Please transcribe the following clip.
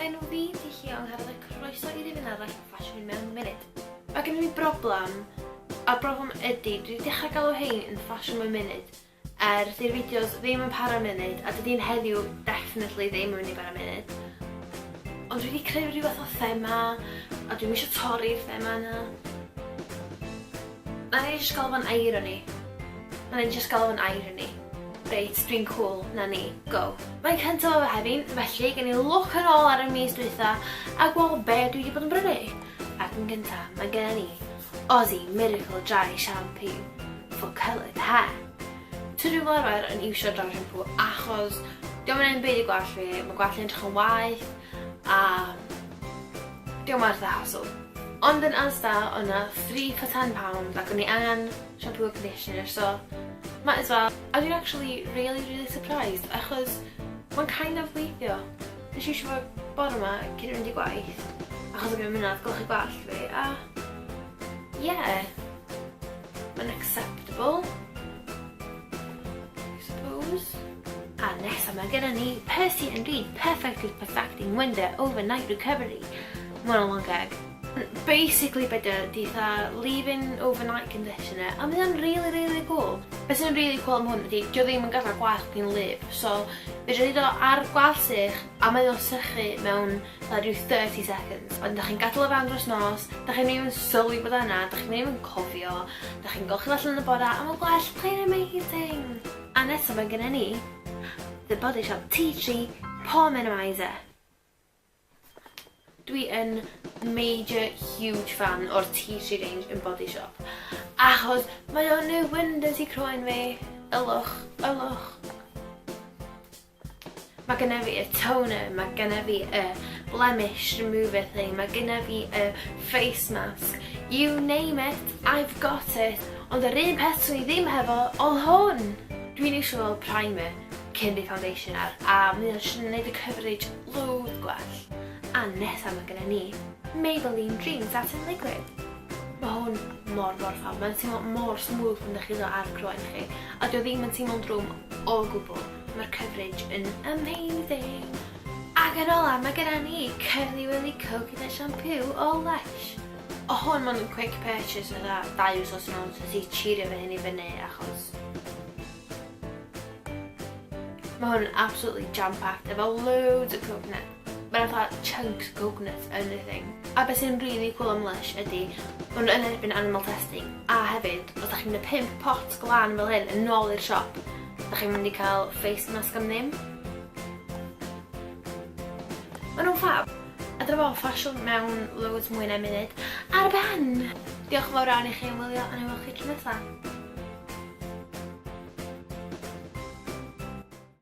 enw fi di Llio Angharad a croeso i rifyn arall o ffasiwn mewn munud. Mae gen i broblem, a broblem ydy, dwi wedi dechrau galw hein yn ffasiwn mewn munud di'r fideos ddim yn para munud, a dydy'n heddiw definitely ddim yn mynd i para munud. Ond dwi wedi creu rhyw fath o thema, a dwi'n eisiau torri'r thema yna. Na ni eisiau gael fo'n irony. Reit, dwi'n cool, na ni, go. Mae'n cyntaf o Fehefin, felly gen i look yn ôl ar y mis dwytha a gweld be dwi wedi bod yn brynu. Ac yn gyntaf, mae gen i Aussie Miracle Dry Shampoo for coloured hair. Dwi'n fel arfer yn iwsio dry shampoo achos diolch yn byd i gwallt fi, mae gwallt yn edrych yn waith a diolch yn hassle. Ond yn Asda, o'na 3 for £10 ac o'n i angen shampoo a conditioner, so might as well. A dwi'n actually really surprised achos mae'n kind of weithio. Nes i eisiau fod bore yma cyn mynd i gwaith achos o gyda'n mynd golchi gwallt fi a yeah, mae'n acceptable, I suppose. A nesaf mae gennym ni Percy and Reed Perfecting Winter Overnight Recovery. Mae'n long gag. Basically beth ydy leave-in overnight conditioner a mae'n really cool. Beth sy'n really cool am hwn ydy, dio ddim yn gadael gwallt chi'n live, so fedra i do ar gwallt sych a mae o'n sychu mewn rhyw 30 seconds. Ond da chi'n gadael o fewn dros nos, da chi'n ddim yn sylwi bod yna, da chi'n ddim yn cofio, da chi'n golchi allan yn y bora a mae gwallt plain amazing. A nesaf mae gennym ni The Body Shop Tea Tree Pore Minimizer. Dwi yn major huge fan o'r tea tree range yn Body Shop achos mae o'n new windows i croen fi. Ylwch. Mae genna fi y toner, mae genna fi y blemish remover thing, mae genna fi y face mask. You name it, I've got it. Ond yr un peth sy'n i ddim hefo oedd hwn. Dwi'n iwsio fel primer cyn fi foundation ar a mae'n gwneud y coverage loads gwell. A nesaf mae gennym ni Maybelline Dream Satin Liquid. Mae hwn mor ffab, mae'n teimlo mor smooth pan ydych chi ddod ar croen chi a dio ddim yn teimlo'n drwm o gwbl. Mae'r coverage yn amazing. Ac yn ola mae gennym ni Curly Willy Coconut Shampoo o Lush. O hwn mae'n quick purchase fydda 2 wsos yn ôl, so ti cheerio fe hyn i fyny achos mae hwn yn absolutely jam-packed efo loads of coconut. Mae'n fatha chunks coconut and everything. A beth sy'n really cool am Lush ydy, maen nhw yn erbyn animal testing. A hefyd, os da chi'n mynd 5 pot glan fel hyn yn ôl i'r siop, da chi'n mynd i cael face mask am ddim. Maen nhw'n ffab. A dyna fo, ffasiwn mewn loads mwy na munud ar ben. Diolch yn fawr iawn i chi am wylio a ni weld chi tro nesaf.